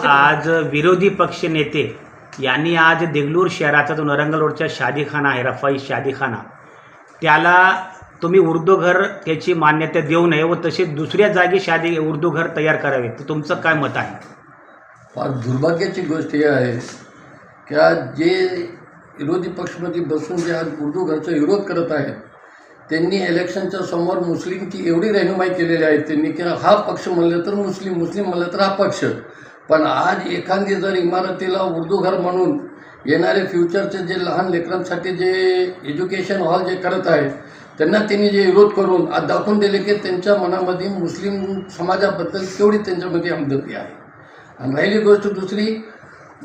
आज विरोधी पक्ष नेते यांनी आज देगलूर शहराचा जो नरंगल रोडचा शादीखाना आहे, रफाई शादीखाना, त्याला तुम्ही उर्दू घर त्याची मान्यता देऊ नये व तसेच दुसऱ्या जागी उर्दू घर तयार करावे, तर तुमचं काय मत आहे? फार दुर्भाग्याची गोष्ट ही आहे की आज जे विरोधी पक्षमध्ये बसून जे आज उर्दू घरचा विरोध करत आहेत त्यांनी इलेक्शनच्या समोर मुस्लिमची एवढी रहनुमाई केलेली आहे त्यांनी की हा पक्ष म्हणलं तर मुस्लिम, मुस्लिम म्हणलं तर हा पक्ष. पण आज एखादी जर इमारतीला उर्दू घर म्हणून येणारे फ्युचरचे जे लहान लेकरांसाठी जे एज्युकेशन हॉल जे करत आहे त्यांना त्यांनी जे विरोध करून आज दाखवून दिले की त्यांच्या मनामध्ये मुस्लिम समाजाबद्दल केवढी त्यांच्यामध्ये हमदर्दी आहे. और पहली गोष्ट दूसरी,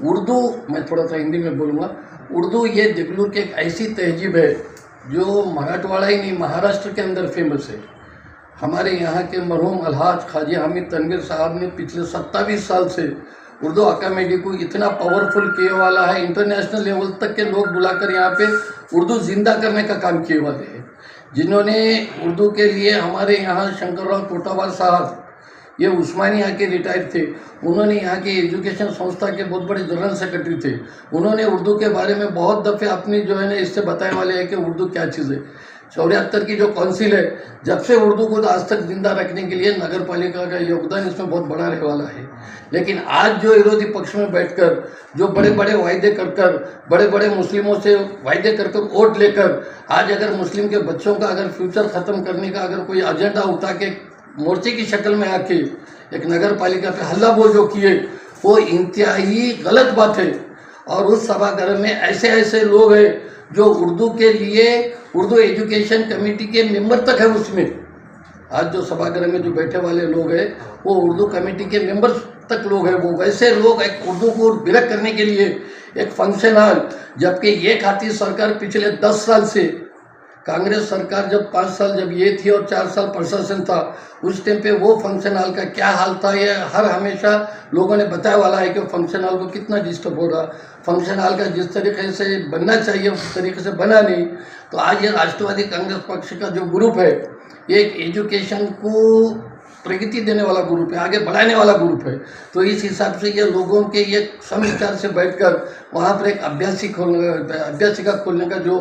उर्दू, मैं थोड़ा सा हिंदी में बोलूँगा, उर्दू ये देगलूर की एक ऐसी तहजीब है जो मराठवाड़ा ही नहीं महाराष्ट्र के अंदर फेमस है. हमारे यहाँ के मरहूम अलहाज ख्वाजा हामिद तनवीर साहब ने पिछले 27 साल से उर्दू अकादमी को इतना पावरफुल किए वाला है, इंटरनेशनल लेवल तक के लोग बुलाकर यहाँ पे उर्दू जिंदा करने का काम किए वाले हैं. जिन्होंने उर्दू के लिए हमारे यहाँ शंकरराव कोटावाल साहब, ये उस्मानिया के रिटायर्ड थे, उन्होंने यहाँ की एजुकेशन संस्था के बहुत बड़े जनरल सेक्रेटरी थे. उन्होंने उर्दू के बारे में बहुत दफ़े अपनी जो है ना इससे बताने वाले हैं कि उर्दू क्या चीज़ है. 74 की जो काउंसिल है, जब से उर्दू को आज तक जिंदा रखने के लिए नगर पालिका का योगदान इसमें बहुत बड़ा रहने वाला है. लेकिन आज जो विरोधी पक्ष में बैठकर जो बड़े बड़े वायदे कर बड़े बड़े मुस्लिमों से वायदे कर वोट लेकर आज अगर मुस्लिम के बच्चों का अगर फ्यूचर ख़त्म करने का अगर कोई एजेंडा उठा के मोर्चे की शक्ल में आके एक नगर पालिका पे हल्ला बोल जो किए, वो इंतहाई गलत बात है. और उस सभागृह में ऐसे ऐसे लोग हैं जो उर्दू के लिए उर्दू एजुकेशन कमेटी के मेंबर तक है. उसमें आज जो सभागृह में जो बैठे वाले लोग हैं वो उर्दू कमेटी के मेंबर तक लोग हैं. वो वैसे लोग एक उर्दू को विरक्त करने के लिए एक फंक्शन हॉल, जबकि ये खाती सरकार पिछले 10 साल से, कांग्रेस सरकार जब 5 साल जब ये थी और 4 साल प्रशासन था, उस टाइम पे वो फंक्शन हॉल का क्या हाल था ये हर हमेशा लोगों ने बताया वाला है कि फंक्शन हॉल को कितना डिस्टर्ब हो रहा. फंक्शन हॉल का जिस तरीके से बनना चाहिए उस तरीके से बना नहीं. तो आज ये राष्ट्रवादी कांग्रेस पक्ष का जो ग्रुप है, एक एजुकेशन को प्रगति देने वाला ग्रुप है, आगे बढ़ाने वाला ग्रुप है. तो इस हिसाब से ये लोगों के ये समविचार से बैठकर वहाँ पर एक अभ्यासिका खोलने का जो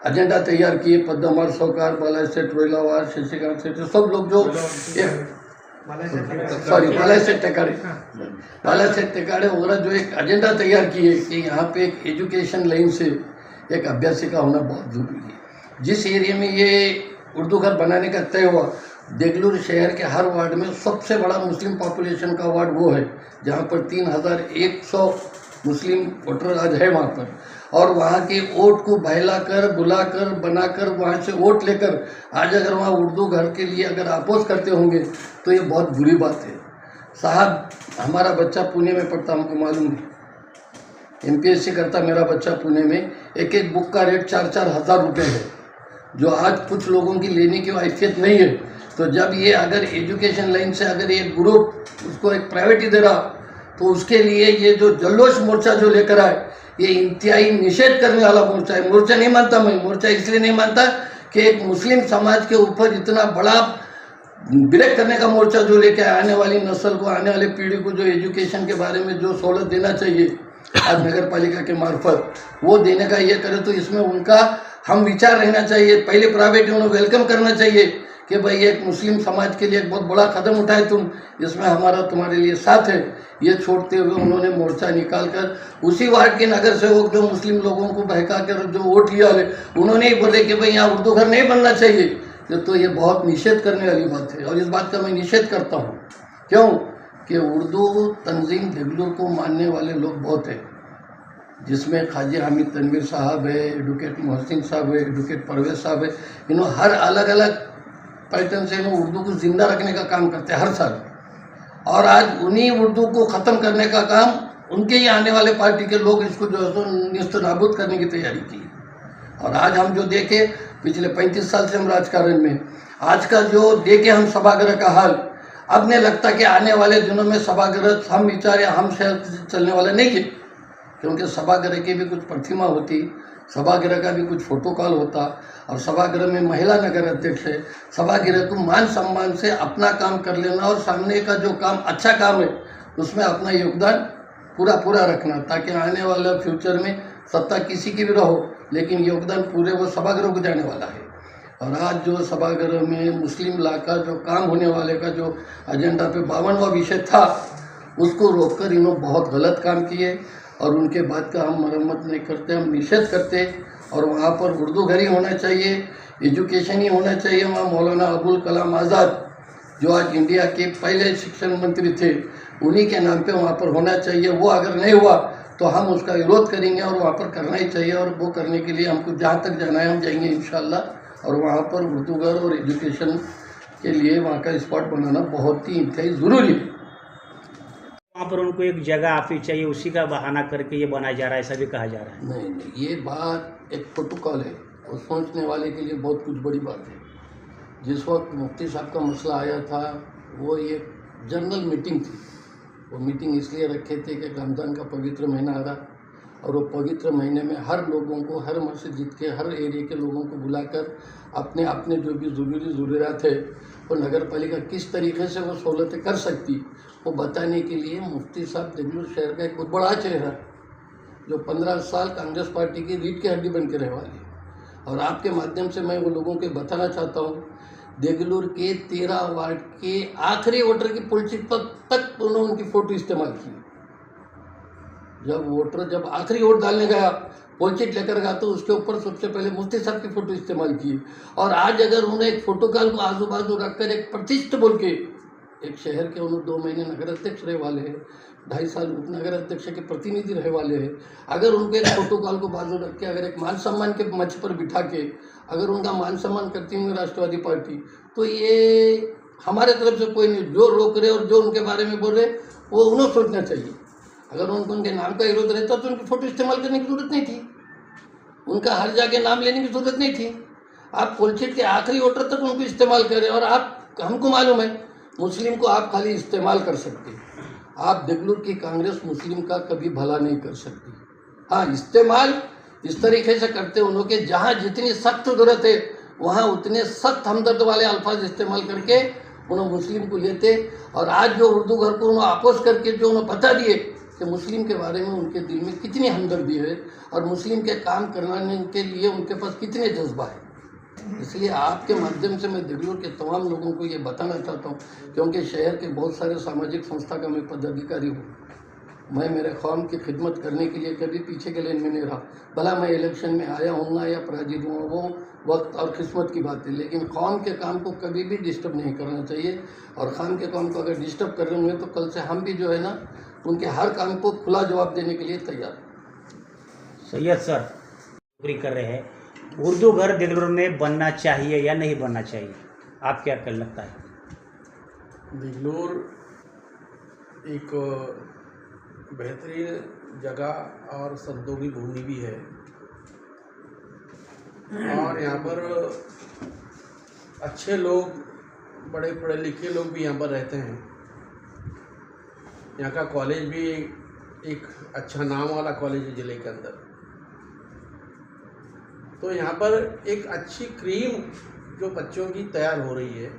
एजेंडा तैयार किए, पद्मवार सौकार, बाला सेठ, रोइलावार, शशिकांत सेठ, सब लोग जो बाला सेठ टेकाड़े वगैरह जो एक एजेंडा तैयार किए कि यहाँ पे एक एजुकेशन लाइन से एक अभ्यासिका होना बहुत जरूरी है. जिस एरिया में ये उर्दू घर बनाने का तय हुआ, देगलूर शहर के हर वार्ड में सबसे बड़ा मुस्लिम पॉपुलेशन का वार्ड वो है जहाँ पर 3100 मुस्लिम वोटर आज है वहाँ पर. और वहाँ के वोट को बहलाकर बुलाकर बनाकर वहाँ से वोट लेकर आज अगर वहाँ उर्दू घर के लिए अगर अपोज करते होंगे तो ये बहुत बुरी बात है. साहब, हमारा बच्चा पुणे में पढ़ता, हमको मालूम है, MPSC करता मेरा बच्चा पुणे में. एक एक बुक का रेट 4-4 हज़ार रुपये है, जो आज कुछ लोगों की लेने की हैसियत नहीं है. तो जब ये अगर एजुकेशन लाइन से अगर ये ग्रुप उसको एक प्राइवेटी दे रहा, तो उसके लिए ये जो जल्लोश मोर्चा जो लेकर आए, ये इंतहाई निषेध करने वाला मोर्चा है. मोर्चा नहीं मानता मैं, मोर्चा इसलिए नहीं मानता कि एक मुस्लिम समाज के ऊपर इतना बड़ा ब्रेक करने का मोर्चा जो लेके आने वाली नस्ल को, आने वाली पीढ़ी को जो एजुकेशन के बारे में जो सहूलत देना चाहिए आज नगर पालिका के मार्फत, वो देने का ये करे, तो इसमें उनका हम विचार रहना चाहिए. पहले प्राइवेट उन्हें वेलकम करना चाहिए कि भाई एक मुस्लिम समाज के लिए एक बहुत बड़ा कदम उठाए तुम, इसमें हमारा तुम्हारे लिए साथ है. ये छोड़ते हुए उन्होंने मोर्चा निकालकर उसी वार्ड के नगर सेवक जो मुस्लिम लोगों को बहका कर जो वोट लिया वाले, उन्होंने ही बोले कि भाई यहाँ उर्दू घर नहीं बनना चाहिए. तो ये बहुत निषेध करने वाली बात है और इस बात का मैं निषेध करता हूँ. क्यों कि उर्दू तंजीम देगलूर को मानने वाले लोग बहुत हैं, जिसमें ख्वाजा हामिद तनवीर साहब है, एडवोकेट मोहसिन साहब है, एडवोकेट परवेज साहब है. इन्होंने हर अलग अलग पैटर्न से उर्दू को जिंदा रखने का काम करते हैं हर साल. और आज उन्हीं उर्दू को ख़त्म करने का काम उनके ही आने वाले पार्टी के लोग इसको जो है निस्त नाबूद करने की तैयारी की. और आज हम जो देखे, पिछले 35 साल से हम राजकारण में, आज का जो देखे हम सभागृह का हाल, अब नहीं लगता कि आने वाले दिनों में सभागृह हम विचार या हम शहर चलने वाला नहीं है. क्योंकि सभागृह की भी कुछ प्रतिमा होती, सभागृह का भी कुछ फोटोकॉल होता, और सभागृह में महिला नगर अध्यक्ष है. सभागृह को मान सम्मान से अपना काम कर लेना और सामने का जो काम अच्छा काम है उसमें अपना योगदान पूरा रखना, ताकि आने वाला फ्यूचर में सत्ता किसी की भी रहो लेकिन योगदान पूरे वो सभागृह को जाने वाला है। और आज जो सभागृह में मुस्लिम ला का जो काम होने वाले का जो एजेंडा पे 52वां विषय था, उसको रोककर इन्होंने बहुत गलत काम किए और उनके बाद का हम मरम्मत नहीं करते, हम निषेध करते। और वहाँ पर उर्दू घर ही होना चाहिए, एजुकेशन ही होना चाहिए। वहाँ मौलाना अबुल कलाम आज़ाद जो आज इंडिया के पहले शिक्षण मंत्री थे, उन्हीं के नाम पे वहाँ पर होना चाहिए। वो अगर नहीं हुआ तो हम उसका विरोध करेंगे और वहाँ पर करना ही चाहिए। और वो करने के लिए हमको जहाँ तक जाना है हम जाएंगे इंशाल्लाह। और वहाँ पर उर्दू घर और एजुकेशन के लिए वहाँ का स्पॉट बनाना बहुत ही इंतहाई ज़रूरी है। वहाँ पर उनको एक जगह आपकी चाहिए, उसी का बहाना करके ये बनाया जा रहा है, ऐसा भी कहा जा रहा है। नहीं, ये बात एक प्रोटोकॉल है और सोचने वाले के लिए बहुत कुछ बड़ी बात है। जिस वक्त मुफ्ती साहब का मसला आया था, वो एक जनरल मीटिंग थी। वो मीटिंग इसलिए रखे थे कि रमज़ान का पवित्र महीना आ रहा और वो पवित्र महीने में हर लोगों को, हर मस्जिद के हर एरिया के लोगों को बुलाकर अपने अपने जो भी ज़रूरियात है वो नगर पालिका किस तरीके से वो सहूलतें कर सकती, वो बताने के लिए मुफ्ती साहब देगलूर शहर का एक बहुत बड़ा चेहरा जो 15 साल कांग्रेस पार्टी की रीढ़ की हड्डी बन के रहने वाली है। और आपके माध्यम से मैं वो लोगों को बताना चाहता हूँ, देगलूर के 13 वार्ड के आखिरी वोटर की पुलचिट पर तक उन्होंने उनकी फ़ोटो इस्तेमाल की। जब आखिरी वोट डालने गया, पोलचिट लेकर गया, तो उसके ऊपर सबसे पहले मुफ्ती साहब की फ़ोटो इस्तेमाल की। और आज अगर उन्हें एक फोटोकॉल को आजू बाजू रखकर एक प्रतिष्ठित बोल के, एक शहर के उन्होंने 2 महीने नगर अध्यक्ष रहे वाले हैं, 2.5 साल उपनगर अध्यक्ष के प्रतिनिधि रहे वाले हैं, अगर उनको एक फोटोकॉल को बाजू रख के, अगर एक मान सम्मान के मंच पर बिठा के अगर उनका मान सम्मान करती हुई राष्ट्रवादी पार्टी, तो ये हमारे तरफ से कोई नहीं। जो रोक रहे और जो उनके बारे में बोल रहे वो उन्हें सोचना चाहिए। अगर उनको उनके नाम का विरोध रहता तो उनकी फ़ोटो इस्तेमाल करने की ज़रूरत नहीं थी, उनका हर जगह नाम लेने की ज़रूरत नहीं थी। आप पोलचिट के आखिरी वोटर तक उनको इस्तेमाल करें। और आप, हमको मालूम है मुस्लिम को आप खाली इस्तेमाल कर सकते, आप देगलूर की कांग्रेस मुस्लिम का कभी भला नहीं कर सकती। हाँ, इस्तेमाल इस तरीके से करते उन्होंने, जहाँ जितनी सख्त ज़रूरत है वहाँ उतने सख्त हमदर्द वाले अल्फाज इस्तेमाल करके उन्होंने मुस्लिम को लेते। और आज जो उर्दू घर को उन्होंने अपोज करके जो उन्होंने बता दिए कि मुस्लिम के बारे में उनके दिल में कितनी हमदर्दी है और मुस्लिम के काम करवाने के लिए उनके पास कितने जज्बा है। इसलिए आपके माध्यम से मैं देगलूर के तमाम लोगों को ये बताना चाहता हूँ, क्योंकि शहर के बहुत सारे सामाजिक संस्था का मैं पदाधिकारी हूँ। मैं मेरे कौम की खिदमत करने के लिए कभी पीछे के लाइन में नहीं रहा। भला मैं इलेक्शन में आया हूँ या पराजित हुआ, वो वक्त और किस्मत की बात है, लेकिन कौम के काम को कभी भी डिस्टर्ब नहीं करना चाहिए। और कौम के काम को अगर डिस्टर्ब कर रहे होंगे तो कल से हम भी जो है ना, उनके हर काम को खुला जवाब देने के लिए तैयार हैं। सैयद सर नौकरी कर रहे हैं, उर्दू घर देगलूर में बनना चाहिए या नहीं बनना चाहिए, आप क्या कर लगता है? देगलूर एक बेहतरीन जगह और संतों की भूमि भी है और यहाँ पर अच्छे लोग, बड़े पढ़े लिखे लोग भी यहाँ पर रहते हैं। यहाँ का कॉलेज भी एक अच्छा नाम वाला कॉलेज है ज़िले के अंदर। तो यहाँ पर एक अच्छी क्रीम जो बच्चों की तैयार हो रही है,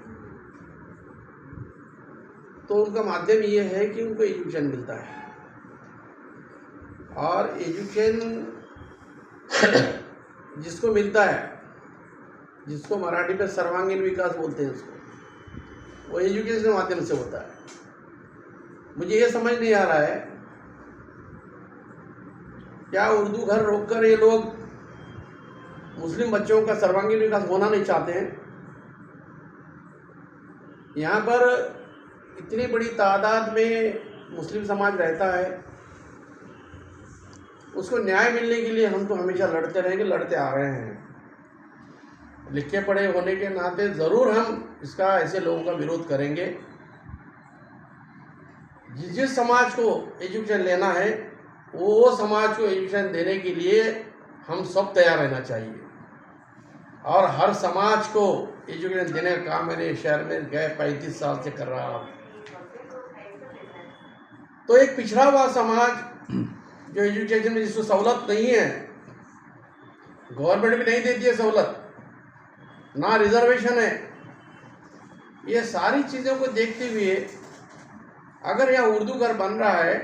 तो उनका माध्यम ये है कि उनको एजुकेशन मिलता है। और एजुकेशन जिसको मिलता है, जिसको मराठी में सर्वांगीण विकास बोलते हैं उसको, वो एजुकेशन के माध्यम से होता है। मुझे ये समझ नहीं आ रहा है क्या उर्दू घर रोककर ये लोग मुस्लिम बच्चों का सर्वांगीण विकास होना नहीं चाहते हैं। यहाँ पर इतनी बड़ी तादाद में मुस्लिम समाज रहता है, उसको न्याय मिलने के लिए हम तो हमेशा लड़ते रहेंगे, लड़ते आ रहे हैं। लिखे पढ़े होने के नाते ज़रूर हम इसका, ऐसे लोगों का विरोध करेंगे। जिस समाज को एजुकेशन लेना है वो समाज को एजुकेशन देने के लिए हम सब तैयार रहना चाहिए। और हर समाज को एजुकेशन देने का काम मेरे शहर में गए 35 साल से कर रहा हूँ। तो एक पिछड़ा हुआ समाज जो एजुकेशन में जिसको सहूलत नहीं है, गवर्नमेंट भी नहीं देती है सहूलत, ना रिजर्वेशन है, ये सारी चीज़ों को देखते हुए अगर यहाँ उर्दू घर बन रहा है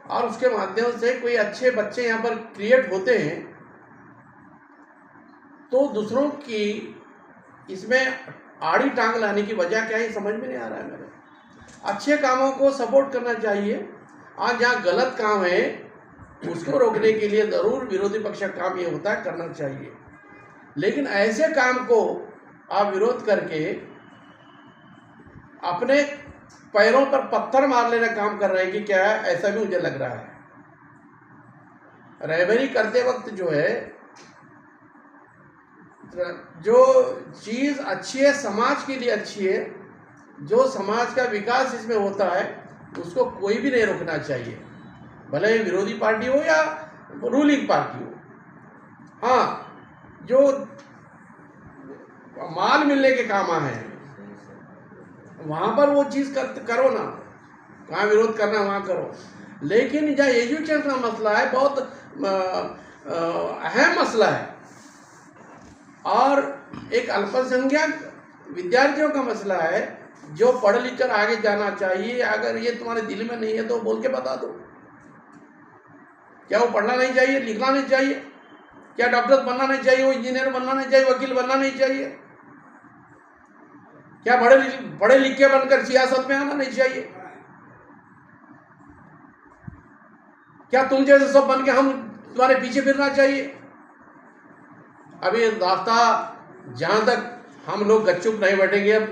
और उसके माध्यम से कोई अच्छे बच्चे यहाँ पर क्रिएट होते हैं, तो दूसरों की इसमें आड़ी टांग लाने की वजह क्या है, समझ में नहीं आ रहा है मेरे। अच्छे कामों को सपोर्ट करना चाहिए, और जहाँ गलत काम है उसको रोकने के लिए ज़रूर विरोधी पक्ष का काम ये होता है, करना चाहिए। लेकिन ऐसे काम को आप विरोध करके अपने पैरों पर पत्थर मार लेना काम कर रहे हैं कि क्या है, ऐसा भी मुझे लग रहा है। रहबरी करते वक्त जो है, जो चीज़ अच्छी है समाज के लिए अच्छी है, जो समाज का विकास इसमें होता है, उसको कोई भी नहीं रोकना चाहिए, भले ही विरोधी पार्टी हो या रूलिंग पार्टी हो। हाँ, जो माल मिलने के काम है वहाँ पर वो चीज़ करो ना, कहाँ विरोध करना वहाँ करो। लेकिन जहाँ एजुकेशन का मसला है, बहुत अहम मसला है, और एक अल्पसंख्यक विद्यार्थियों का मसला है जो पढ़ लिख कर आगे जाना चाहिए। अगर ये तुम्हारे दिल में नहीं है तो बोल के बता दो, क्या वो पढ़ना नहीं चाहिए, लिखना नहीं चाहिए? क्या डॉक्टर बनना नहीं चाहिए, वो इंजीनियर बनना नहीं चाहिए, वकील बनना नहीं चाहिए? क्या पढ़े लिखे बनकर सियासत में आना नहीं चाहिए? क्या तुम जैसे सब बन के हम तुम्हारे पीछे फिरना चाहिए? अभी रास्ता जहाँ तक हम लोग गपचुप नहीं बैठेंगे, अब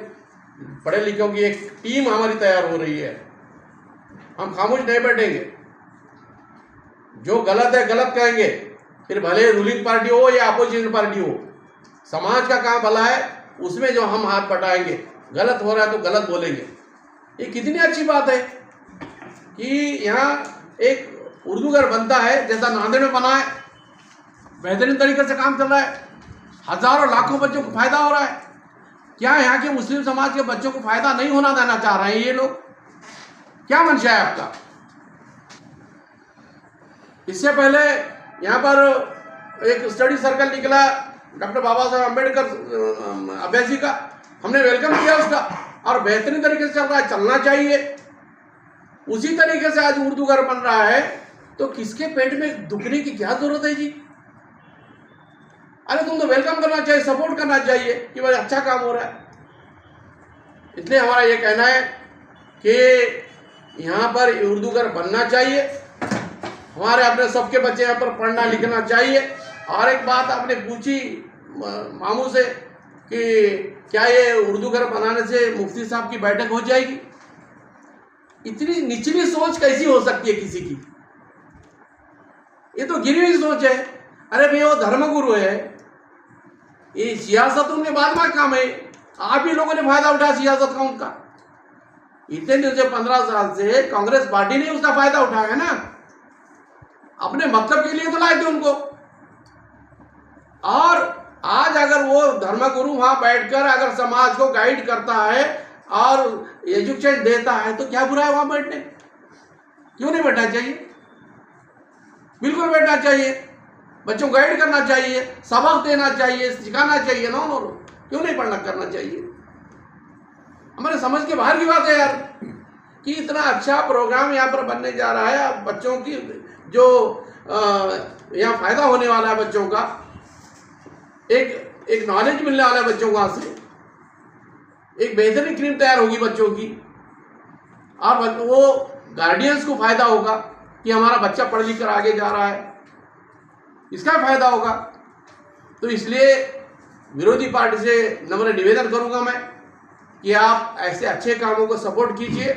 पढ़े लिखों की एक टीम हमारी तैयार हो रही है, हम खामोश नहीं बैठेंगे। जो गलत है गलत कहेंगे, फिर भले रूलिंग पार्टी हो या अपोजिशन पार्टी हो। समाज का काम भला है, उसमें जो हम हाथ बटाएंगे, गलत हो रहा है तो गलत बोलेंगे। ये कितनी अच्छी बात है कि यहाँ एक उर्दू घर बनता है, जैसा नांदेड़ में बना है, बेहतरीन तरीके से काम चल रहा है, हजारों लाखों बच्चों को फायदा हो रहा है। क्या यहाँ के मुस्लिम समाज के बच्चों को फायदा नहीं होना देना चाह रहे हैं ये लोग? क्या मंशा है आपका? इससे पहले यहाँ पर एक स्टडी सर्कल निकला डॉक्टर बाबा साहब अम्बेडकर अभ्यासी का, हमने वेलकम किया उसका, और बेहतरीन तरीके से चल रहा है, चलना चाहिए। उसी तरीके से आज उर्दू घर बन रहा है, तो किसके पेट में दुखने की क्या जरूरत है जी? अरे तुम तो वेलकम करना चाहिए, सपोर्ट करना चाहिए कि भाई अच्छा काम हो रहा है। इसलिए हमारा ये कहना है कि यहाँ पर उर्दू घर बनना चाहिए, हमारे अपने सबके बच्चे यहाँ पर पढ़ना लिखना चाहिए। और एक बात आपने पूछी मामू से कि क्या ये उर्दू घर बनाने से मुफ्ती साहब की बैठक हो जाएगी? इतनी निचली सोच कैसी हो सकती है किसी की? ये तो गिरी हुई सोच है। अरे भाई वो धर्मगुरु है, ये सियासत उनके बाद में काम है, आप ही लोगों ने फायदा उठाया सियासत का उनका। इतने दिन से 15 साल से कांग्रेस पार्टी ने उसका फायदा उठाया है ना, अपने मतलब के लिए तो लाए थे उनको। और आज अगर वो धर्मगुरु वहां बैठकर अगर समाज को गाइड करता है और एजुकेशन देता है, तो क्या बुरा है वहां बैठने? क्यों नहीं बैठना चाहिए? बिल्कुल बैठना चाहिए, बच्चों को गाइड करना चाहिए, सबक देना चाहिए, सिखाना चाहिए। नो नो, क्यों नहीं पढ़ना करना चाहिए? हमारे समझ के बाहर की बात है यार कि इतना अच्छा प्रोग्राम यहाँ पर बनने जा रहा है, बच्चों की जो यहाँ फायदा होने वाला है, बच्चों का एक नॉलेज मिलने वाला है, बच्चों को वहाँ से एक बेहतरीन क्रीम तैयार होगी बच्चों की, और वो गार्डियंस को फायदा होगा कि हमारा बच्चा पढ़ लिख कर आगे जा रहा है, इसका फायदा होगा। तो इसलिए विरोधी पार्टी से नम्र निवेदन करूंगा मैं कि आप ऐसे अच्छे कामों को सपोर्ट कीजिए,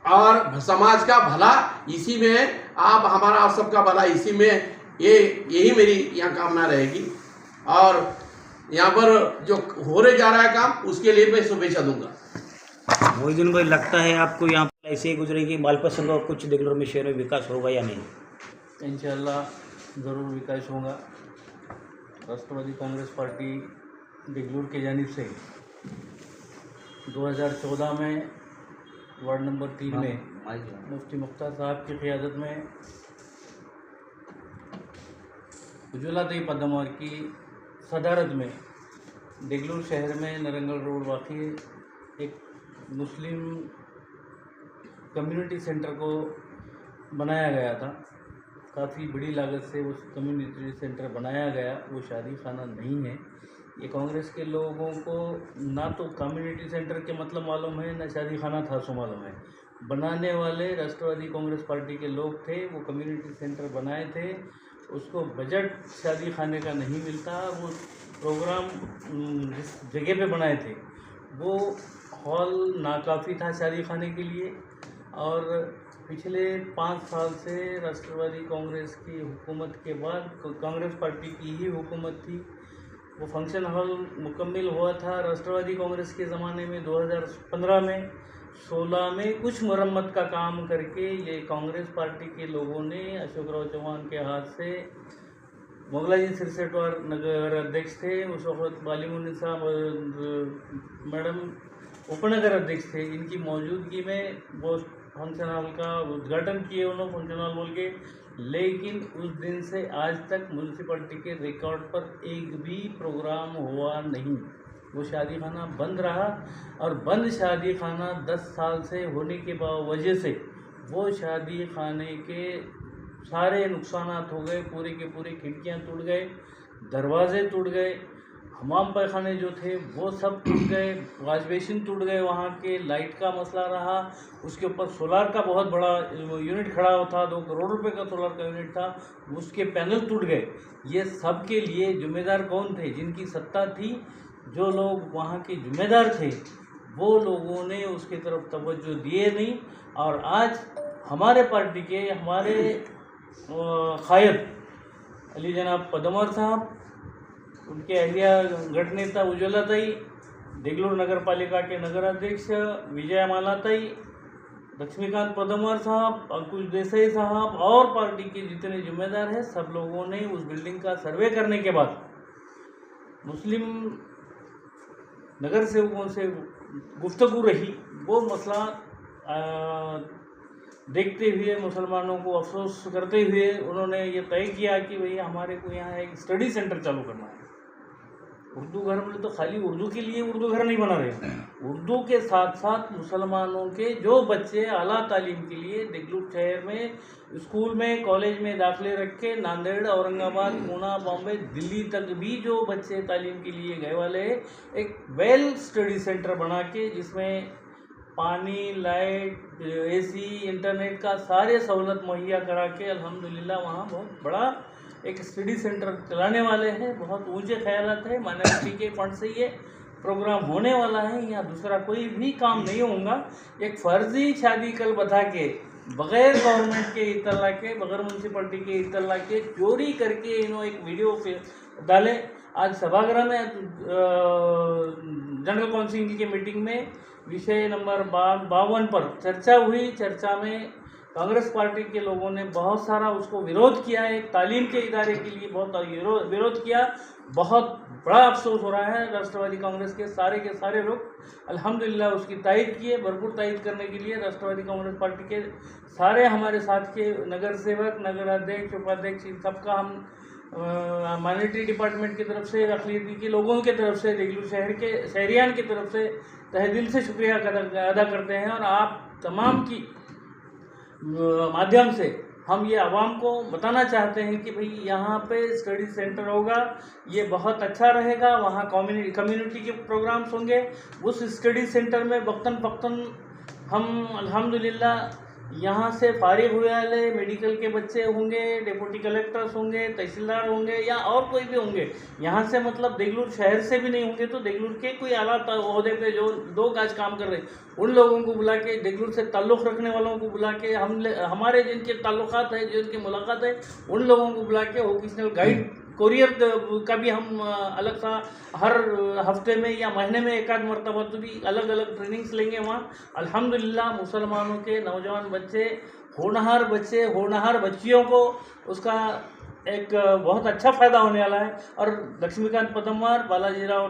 और समाज का भला इसी में, आप हमारा आप सबका भला इसी में, यही मेरी यहाँ कामना रहेगी। और यहाँ पर जो हो रहे जा रहा है काम, उसके लिए मैं शुभेच्छा दूंगा। मोहिउद्दीन भाई, लगता है आपको यहाँ पर ऐसे ही गुजरेगी मालपत का कुछ देगलूर में शहर में विकास होगा या नहीं? इंशाल्लाह ज़रूर विकास होगा। राष्ट्रवादी कांग्रेस पार्टी देगलूर के जानिब से 2014 में वार्ड नंबर 3 में मुफ्ती मुख्तार साहब की क़ियादत में उज्ज्वला देवी पद्मावर की सदारत में देगलूर शहर में नरंगल रोड वाक़ई एक मुस्लिम कम्युनिटी सेंटर को बनाया गया था। काफ़ी बड़ी लागत से उस कम्युनिटी सेंटर बनाया गया, वो शादी खाना नहीं है। ये कांग्रेस के लोगों को ना तो कम्युनिटी सेंटर के मतलब मालूम है, ना शादी खाना था सो मालूम है। बनाने वाले राष्ट्रवादी कांग्रेस पार्टी के लोग थे, वो कम्युनिटी सेंटर बनाए थे। उसको बजट शादी खाने का नहीं मिलता। वो प्रोग्राम जिस जगह पे बनाए थे वो हॉल नाकाफ़ी था शादी खाने के लिए। और पिछले 5 साल से राष्ट्रवादी कांग्रेस की हुकूमत के बाद कांग्रेस पार्टी की ही हुकूमत थी। वो फंक्शन हॉल मुकम्मल हुआ था राष्ट्रवादी कांग्रेस के ज़माने में 2015 में। 16 में कुछ मरम्मत का काम करके ये कांग्रेस पार्टी के लोगों ने अशोकराव चौहान के हाथ से, मोगलाजी सिरसेटवार नगर अध्यक्ष थे उस वक्त, बालीमुन्निसा मैडम उपनगर अध्यक्ष थे, इनकी मौजूदगी में वो फंक्शन हॉल का उद्घाटन किए उन्होंने, फंक्शन हॉल बोल के। लेकिन उस दिन से आज तक म्यूनसिपलिटी के रिकॉर्ड पर एक भी प्रोग्राम हुआ नहीं। वो शादी खाना बंद रहा और बंद शादी खाना 10 साल से होने के वजह से वो शादी खाने के सारे नुकसानात हो गए। पूरे के पूरे खिड़कियां टूट गए, दरवाजे टूट गए, हमाम पैखाने जो थे वो सब टूट गए, वॉश बेसिन टूट गए, वहाँ के लाइट का मसला रहा। उसके ऊपर सोलार का बहुत बड़ा यूनिट खड़ा हुआ था, 2 करोड़ रुपए का सोलार का यूनिट था, उसके पैनल टूट गए। ये सब के लिए जिम्मेदार कौन थे? जिनकी सत्ता थी, जो लोग वहाँ के जिम्मेदार थे, वो लोगों ने उसकी तरफ तवज्जो दिए नहीं। और आज हमारे पार्टी के हमारे कायद अली जनाब पदमर साहब, उनके अहलिया गढ़ नेता उज्ज्वला ताई, देगलूर नगर पालिका के नगर अध्यक्ष विजयमाला ताई, लक्ष्मीकांत पदमर साहब, अंकुश देसाई साहब और पार्टी के जितने जिम्मेदार हैं, सब लोगों ने उस बिल्डिंग का सर्वे करने के बाद मुस्लिम नगर सेवकों से गुफ्तगू रही। वो मसला देखते हुए, मुसलमानों को अफसोस करते हुए उन्होंने ये तय किया कि भई हमारे को यहाँ एक स्टडी सेंटर चालू करना है। उर्दू घर में तो खाली उर्दू के लिए उर्दू घर नहीं बना रहे, उर्दू के साथ साथ मुसलमानों के जो बच्चे आला तालीम के लिए देगलूर शहर में स्कूल में, कॉलेज में दाखिले रख के नांदेड़, औरंगाबाद, पूना, बॉम्बे, दिल्ली तक भी जो बच्चे तालीम के लिए गए वाले, एक वेल स्टडी सेंटर बना के जिसमें पानी, लाइट, एसी, इंटरनेट का सारे सहूलत मुहैया करा के अल्हम्दुलिल्लाह वहाँ बहुत बड़ा एक स्टडी सेंटर चलाने वाले हैं। बहुत ऊंचे ख्यालात है, माइनॉरिटी के फंड से ये प्रोग्राम होने वाला है। यहाँ दूसरा कोई भी काम नहीं होगा। एक फर्जी शादी कल बता के, बग़ैर गवर्नमेंट के इत्तला के, बग़ैर म्यूनसिपलिटी के इत्तला के, चोरी करके इन्होंने एक वीडियो पे डाले। आज सभागृह में जनरल काउंसिल की मीटिंग में विषय नंबर 52 पर चर्चा हुई। चर्चा में कांग्रेस पार्टी के लोगों ने बहुत सारा उसको विरोध किया है। तालीम के इदारे के लिए बहुत विरोध किया। बहुत बड़ा अफसोस हो रहा है, राष्ट्रवादी कांग्रेस के सारे लोग अल्हम्दुलिल्लाह उसकी तायद किए। भरपूर तायद करने के लिए राष्ट्रवादी कांग्रेस पार्टी के सारे हमारे साथ के नगर सेवक, नगर अध्यक्ष, उपाध्यक्ष, इन सबका हम माइनॉरिटी डिपार्टमेंट की तरफ से, अक़लियती के लोगों की तरफ से, देगलूर शहर के शहरियान की तरफ से तहे दिल से शुक्रिया अदा करते हैं। और आप तमाम की माध्यम से हम ये आवाम को बताना चाहते हैं कि भाई यहाँ पे स्टडी सेंटर होगा, ये बहुत अच्छा रहेगा। वहाँ कम्युनिटी के प्रोग्राम्स होंगे। उस स्टडी सेंटर में वक्तन फ़क्तन हम अल्हम्दुलिल्लाह यहाँ से फारिग हुए वाले मेडिकल के बच्चे होंगे, डिप्टी कलेक्टर्स होंगे, तहसीलदार होंगे या और कोई भी होंगे, यहाँ से मतलब देगलूर शहर से भी नहीं होंगे तो देगलूर के कोई आला ओहदे पे जो लोग आज काम कर रहे हैं उन लोगों को बुला के, देगलूर से ताल्लुक़ रखने वालों को बुला के, हमारे जिनके ताल्लुकात है, जिनकी मुलाकात है, उन लोगों को बुला के वोकेशनल गाइड कोरियर का भी हम अलग सा हर हफ्ते में या महीने में एक आध मरतबा तो भी अलग अलग ट्रेनिंग्स लेंगे वहाँ। अल्हम्दुलिल्लाह मुसलमानों के नौजवान बच्चे, होनहार बच्चे, होनहार बच्चियों को उसका एक बहुत अच्छा फ़ायदा होने वाला है। और लक्ष्मीकांत पदमवार, बालाजीराव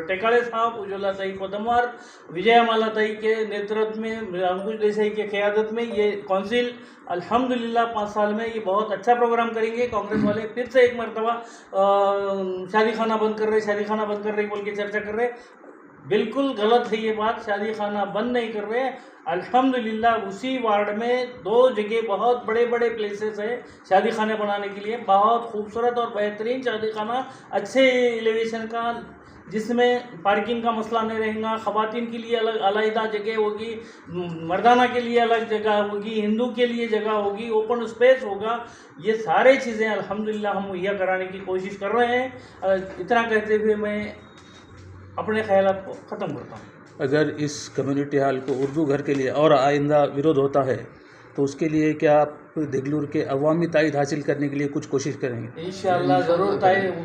टेकाड़े साहब, उज्ज्वला ताई पदमवार, विजयमाला ताई के नेतृत्व में, अंकुश देसाई के क़यादत में ये काउंसिल अल्हम्दुलिल्लाह 5 साल में ये बहुत अच्छा प्रोग्राम करेंगे। कांग्रेस वाले फिर से एक मरतबा शादी खाना बंद कर रहे बोल के चर्चा कर रहे। बिल्कुल गलत है ये बात। शादी खाना बंद नहीं कर रहे। अल्हम्दुलिल्लाह उसी वार्ड में 2 जगह बहुत बड़े बड़े प्लेसेस है शादी खाने बनाने के लिए, बहुत खूबसूरत और बेहतरीन शादी खाना, अच्छे एलिवेशन का, जिसमें पार्किंग का मसला नहीं रहेगा, ख़वातीन के लिए अलग अलहदा जगह होगी, मर्दाना के लिए अलग जगह होगी, हिंदू के लिए जगह होगी, ओपन स्पेस होगा। ये सारे चीज़ें अल्हम्दुलिल्लाह हम मुहैया कराने की कोशिश कर रहे हैं। इतना कहते हुए मैं अपने ख़यालात को ख़त्म करता हूँ। अगर इस कम्युनिटी हॉल को उर्दू घर के लिए और आइंदा विरोध होता है तो उसके लिए क्या आप देगलूर के अवामी तायद हासिल करने के लिए कुछ कोशिश करेंगे? इंशाअल्लाह ज़रूर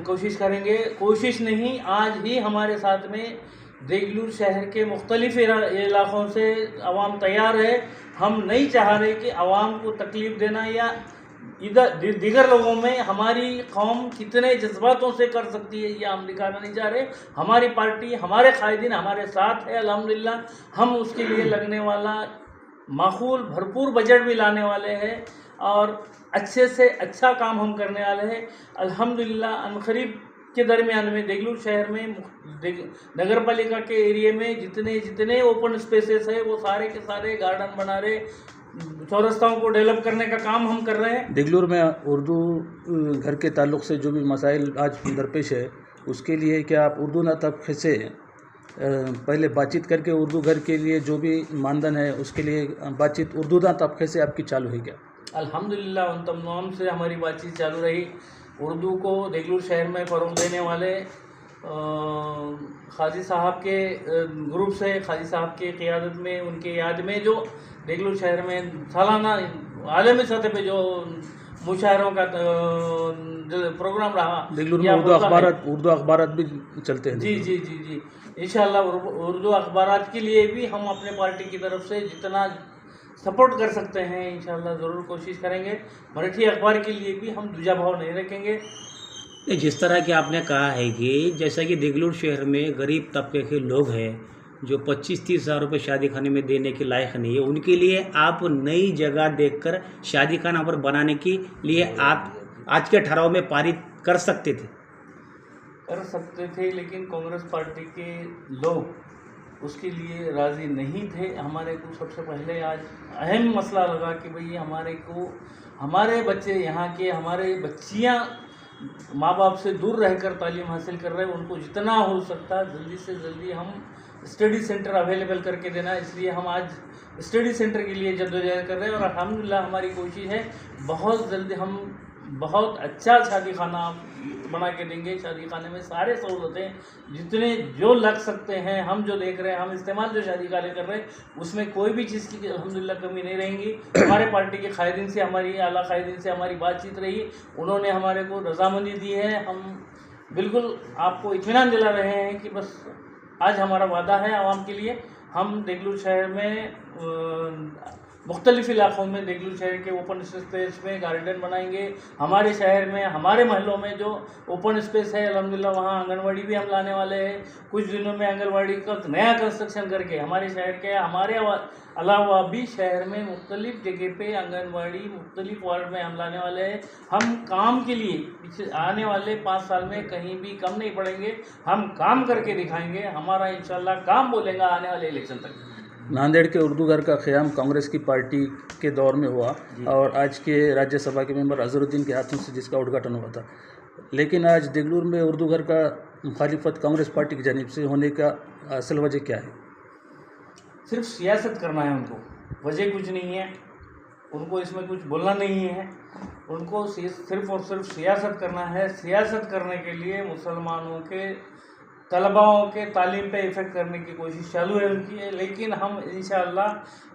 कोशिश करेंगे। कोशिश नहीं, आज ही हमारे साथ में देगलूर शहर के मुख्तलिफ इलाक़ों से अवाम तैयार है। हम नहीं चाह रहे कि अवाम को तकलीफ़ देना या इधर दीगर लोगों में हमारी कौम कितने जज्बातों से कर सकती है ये हम दिखाना नहीं चाह रहे। हमारी पार्टी, हमारे कायदीन हमारे साथ है अल्हम्दुलिल्लाह। हम उसके लिए लगने वाला माकूल भरपूर बजट भी लाने वाले हैं और अच्छे से अच्छा काम हम करने वाले हैं अल्हम्दुलिल्लाह। अनकरीब के दरमियान में देगलूर शहर में नगर पालिका के एरिया में जितने ओपन स्पेसेस है वो सारे के सारे गार्डन बना रहे, चौरस्ताओं को डेवलप करने का काम हम कर रहे हैं। देगलूर में उर्दू घर के ताल्लुक़ से जो भी मसाइल आज दरपेश है उसके लिए क्या आप उर्दू ना तबके से पहले बातचीत करके उर्दू घर के लिए जो भी मानदंड है उसके लिए बातचीत उर्दू ना तबके से आपकी चालू है क्या? अल्हम्दुलिल्लाह उन तमाम से हमारी बातचीत चालू रही। उर्दू को देगलूर शहर में फ़रोग़ देने वाले खाजी साहब के ग्रुप से, खाजी साहब के क़ियादत में, उनके याद में जो देगलूर शहर में सालाना आलमी सतह पे जो मुशायरों का जो प्रोग्राम रहा, देगलूर में उर्दू अखबारात भी चलते हैं। जी इंशाअल्लाह उर्दू अखबारात के लिए भी हम अपने पार्टी की तरफ से जितना सपोर्ट कर सकते हैं इंशाअल्लाह ज़रूर कोशिश करेंगे। मराठी अखबार के लिए भी हम दूजा भाव नहीं रखेंगे। जिस तरह कि आपने कहा है कि जैसा कि देगलूर शहर में गरीब तबके के लोग हैं जो 25-30 हज़ार रुपये शादी खाने में देने के लायक नहीं है, उनके लिए आप नई जगह देखकर शादी खाना पर बनाने के लिए आप आज के ठहराव में पारित कर सकते थे, लेकिन कांग्रेस पार्टी के लोग उसके लिए राज़ी नहीं थे। हमारे को सबसे पहले आज अहम मसला लगा कि भाई हमारे बच्चे यहाँ के, हमारे बच्चियाँ माँ बाप से दूर रहकर तालीम हासिल कर रहे हैं, उनको जितना हो सकता है जल्दी से जल्दी हम स्टडी सेंटर अवेलेबल करके देना। इसलिए हम आज स्टडी सेंटर के लिए जद्दोजहद कर रहे हैं और अल्हम्दुलिल्लाह हमारी कोशिश है बहुत जल्दी हम बहुत अच्छा शादी खाना बना के देंगे। शादी खाने में सारे सहूलतें जितने जो लग सकते हैं हम जो देख रहे हैं, हम इस्तेमाल जो शादी खाने कर रहे हैं उसमें कोई भी चीज़ की अल्हम्दुलिल्लाह कमी नहीं रहेंगी। हमारे पार्टी के कायदीन से, हमारी आला कायदीन से हमारी बातचीत रही, उन्होंने हमारे को रजामंदी दी है। हम बिल्कुल आपको इत्मीनान दिला रहे हैं कि बस आज हमारा वादा है आवाम के लिए, हम देगलूर शहर में मुख्तलिफ़ इलाक़ों में देगलूर शहर के ओपन स्पेस में गार्डन बनाएंगे। हमारे शहर में, हमारे महलों में जो ओपन स्पेस है अल्हम्दुलिल्लाह वहाँ आंगनवाड़ी भी हम लाने वाले हैं। कुछ दिनों में आंगनवाड़ी का नया कंस्ट्रक्शन करके हमारे शहर के, हमारे अलावा भी शहर में मुख्तलिफ़ जगह पे आंगनवाड़ी मुख्तलिफ़ वार्ड में हम लाने वाले हैं। हम काम के लिए आने वाले 5 साल में कहीं भी कम नहीं पड़ेंगे, हम काम करके दिखाएंगे। हमारा इंशाल्लाह काम बोलेगा आने वाले इलेक्शन तक। नांदेड़ के उर्दू घर का क़याम कांग्रेस की पार्टी के दौर में हुआ और आज के राज्यसभा के मेंबर अजहरुद्दीन के हाथों से जिसका उद्घाटन हुआ था, लेकिन आज देगलूर में उर्दू घर का मुखालिफत कांग्रेस पार्टी की जानिब से होने का असल वजह क्या है? सिर्फ सियासत करना है उनको, वजह कुछ नहीं है। उनको इसमें कुछ बोलना नहीं है, उनको सिर्फ और सिर्फ सियासत करना है। सियासत करने के लिए मुसलमानों के तलबाओं के तालीम पे इफ़ेक्ट करने की कोशिश चालू है उनकी है। लेकिन हम इंशाअल्लाह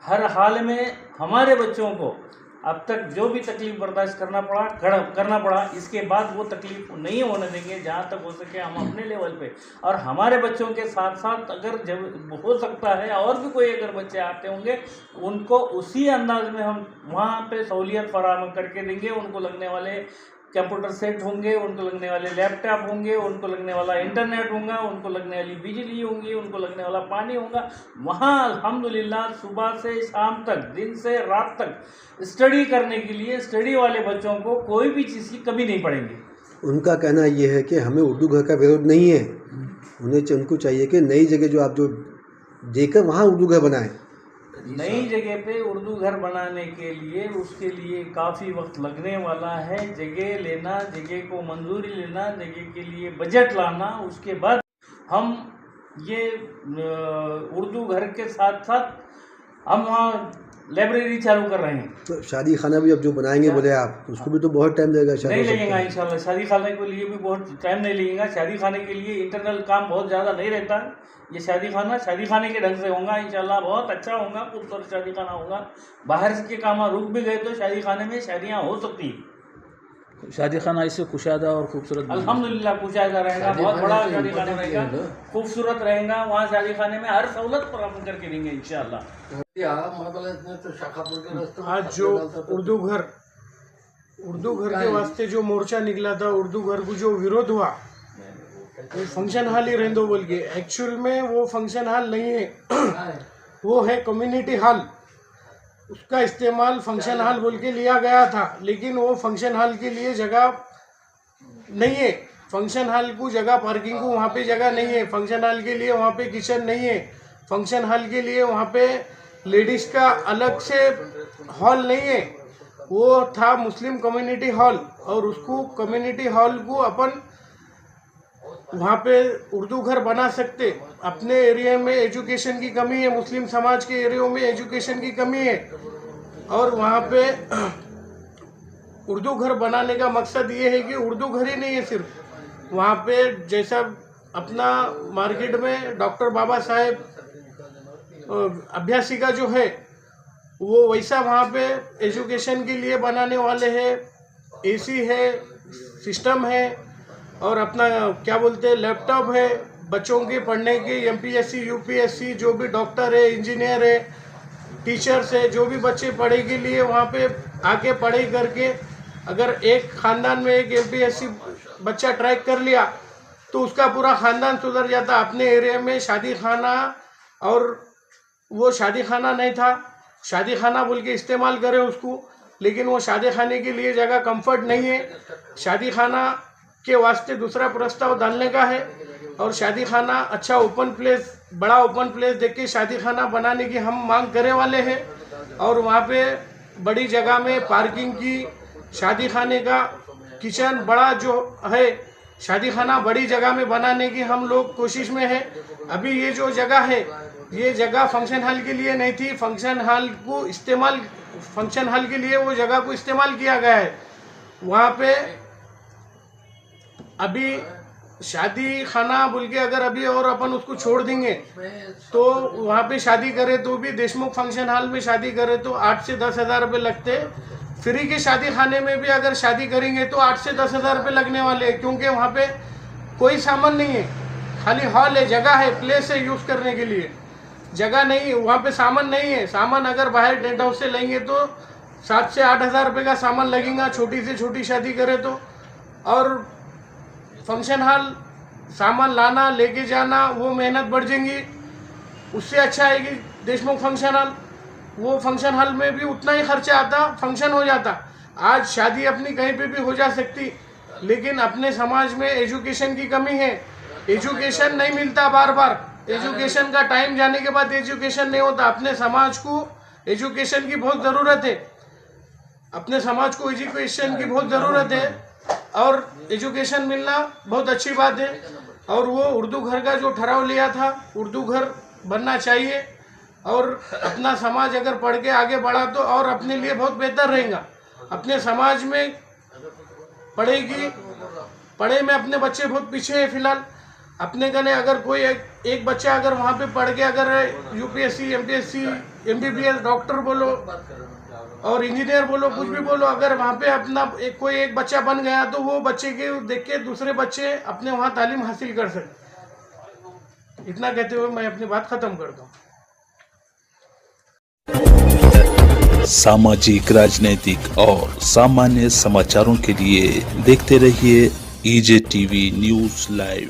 हर हाल में हमारे बच्चों को अब तक जो भी तकलीफ़ बर्दाश्त करना पड़ा, इसके बाद वो तकलीफ़ नहीं होने देंगे। जहाँ तक हो सके हम अपने लेवल पे और हमारे बच्चों के साथ साथ अगर जब हो सकता है और भी कोई अगर बच्चे आते होंगे उनको उसी अंदाज में हम वहाँ पे सहूलियत फराहम करके देंगे। उनको लगने वाले कंप्यूटर सेट होंगे, उनको लगने वाले लैपटॉप होंगे, उनको लगने वाला इंटरनेट होगा, उनको लगने वाली बिजली होंगी, उनको लगने वाला पानी होगा। वहाँ अल्हम्दुलिल्लाह सुबह से शाम तक, दिन से रात तक स्टडी करने के लिए स्टडी वाले बच्चों को कोई भी चीज़ की कमी नहीं पड़ेगी। उनका कहना ये है कि हमें उर्दू घर का विरोध नहीं है, उनको चाहिए कि नई जगह जो आप जो देकर वहाँ उर्दू घर बनाएं। नई जगह पे उर्दू घर बनाने के लिए उसके लिए काफ़ी वक्त लगने वाला है। जगह लेना, जगह को मंजूरी लेना, जगह के लिए बजट लाना, उसके बाद हम ये उर्दू घर के साथ साथ हम वहाँ लाइब्रेरी चालू कर रहे हैं। तो शादी खाना भी अब जो बनाएंगे बोले आप, उसको भी तो बहुत टाइम लगेगा। नहीं लगेगा इंशाल्लाह, शादी खाने के लिए भी बहुत टाइम नहीं लगेगा। शादी खाने के लिए इंटरनल काम बहुत ज़्यादा नहीं रहता है। ये शादी खाने के ढंग से होगा इंशाल्लाह, बहुत अच्छा होगा, खूबसूरत शादी खाना होगा। बाहर के काम रुक भी गए तो शादी खाने में शादियाँ हो सकती है। शादी खाना इससे कुशादा और खूबसूरत अल्हम्दुलिल्लाह कुशादा रहेगा, बहुत बड़ा शादी खाना रहेगा, खूबसूरत रहेगा। वहाँ शादी खाने में हर सहूलत पर हम करके देंगे इंशाल्लाह। आज जो उर्दू घर के वास्ते जो मोर्चा निकला था, उर्दू घर को जो विरोध हुआ, वो फंक्शन हॉल ही रहने दो बोल के, एक्चुअल में वो फंक्शन हॉल नहीं है, वो है कम्युनिटी हॉल। उसका इस्तेमाल फंक्शन हॉल बोल के लिया गया था, लेकिन वो फंक्शन हॉल के लिए जगह नहीं है। फंक्शन हॉल को जगह, पार्किंग को वहाँ पे जगह नहीं है। फंक्शन हॉल के लिए वहाँ पे किचन नहीं है। फंक्शन हॉल के लिए वहाँ पे लेडीज़ का अलग से हॉल नहीं है। वो था मुस्लिम कम्युनिटी हॉल, और उसको कम्युनिटी हॉल को अपन वहाँ पे उर्दू घर बना सकते। अपने एरिया में एजुकेशन की कमी है, मुस्लिम समाज के एरिया में एजुकेशन की कमी है, और वहाँ पे उर्दू घर बनाने का मकसद ये है कि उर्दू घर ही नहीं है सिर्फ, वहाँ पे जैसा अपना मार्केट में डॉक्टर बाबा साहेब अभ्यासिका जो है, वो वैसा वहाँ पे एजुकेशन के लिए बनाने वाले हैं। एसी है, सिस्टम है, और अपना क्या बोलते हैं लैपटॉप है, बच्चों के पढ़ने के एमपीएससी यूपीएससी जो भी डॉक्टर है, इंजीनियर है, टीचर्स है, जो भी बच्चे पढ़ाई के लिए वहाँ पे आके पढ़ाई करके, अगर एक ख़ानदान में एक एमपीएससी बच्चा ट्रैक कर लिया तो उसका पूरा ख़ानदान सुधर जाता। अपने एरिया में शादी खाना, और वो शादी खाना नहीं था, शादी खाना बोल के इस्तेमाल करें उसको, लेकिन वो शादी खाने के लिए जगह कंफर्ट नहीं है। शादी खाना के वास्ते दूसरा प्रस्ताव डालने का है, और शादी खाना अच्छा ओपन प्लेस, बड़ा ओपन प्लेस देख के शादी खाना बनाने की हम मांग करने वाले हैं। और वहाँ पे बड़ी जगह में पार्किंग की, शादी खाने का किचन बड़ा जो है, शादी खाना बड़ी जगह में बनाने की हम लोग कोशिश में है। अभी ये जो जगह है, ये जगह फंक्शन हॉल के लिए नहीं थी। फंक्शन हॉल के लिए वो जगह को इस्तेमाल किया गया है। वहाँ पे अभी शादी खाना बोल के अगर अभी और अपन उसको छोड़ देंगे तो वहाँ पे शादी करें तो भी देशमुख फंक्शन हॉल में शादी करें तो 8 से 10 हज़ार रुपये लगते। फ्री के शादी खाने में भी अगर शादी करेंगे तो 8 से 10 हज़ार रुपये लगने वाले हैं, क्योंकि वहाँ पे कोई सामान नहीं है, खाली हॉल है, जगह है, प्लेस है यूज़ करने के लिए, जगह नहीं, वहाँ पे सामान नहीं है। सामान अगर बाहर टेंट हाउस से लेंगे तो 7 से 8 हज़ार रुपये का सामान लगेगा, छोटी से छोटी शादी करें तो। और फंक्शन हॉल सामान लाना लेके जाना वो मेहनत बढ़ जाएंगी। उससे अच्छा है कि देशमुख फंक्शन हॉल, वो फंक्शन हॉल में भी उतना ही खर्चा आता, फंक्शन हो जाता। आज शादी अपनी कहीं पे भी हो जा सकती, लेकिन अपने समाज में एजुकेशन की कमी है, एजुकेशन नहीं मिलता बार बार। एजुकेशन का टाइम जाने के बाद एजुकेशन नहीं होता। अपने समाज को एजुकेशन की बहुत ज़रूरत है, अपने समाज को एजुकेशन की बहुत ज़रूरत है, और एजुकेशन मिलना बहुत अच्छी बात है। और वो उर्दू घर का जो ठहराव लिया था, उर्दू घर बनना चाहिए, और अपना समाज अगर पढ़ के आगे बढ़ा तो और अपने लिए बहुत बेहतर रहेगा। अपने समाज में पढ़े में अपने बच्चे बहुत पीछे हैं फिलहाल। अपने गने अगर कोई एक बच्चा अगर वहाँ पे पढ़ के अगर यूपीएससी एमपीएससी एमबीबीएस डॉक्टर बोलो और इंजीनियर बोलो, कुछ भी बोलो, अगर वहाँ पे अपना कोई एक बच्चा बन गया तो वो बच्चे के देख के दूसरे बच्चे अपने वहाँ तालीम हासिल कर सकते। इतना कहते हुए मैं अपनी बात खत्म करता हूँ। सामाजिक, राजनीतिक और सामान्य समाचारों के लिए देखते रहिए EJ टीवी न्यूज़ लाइव।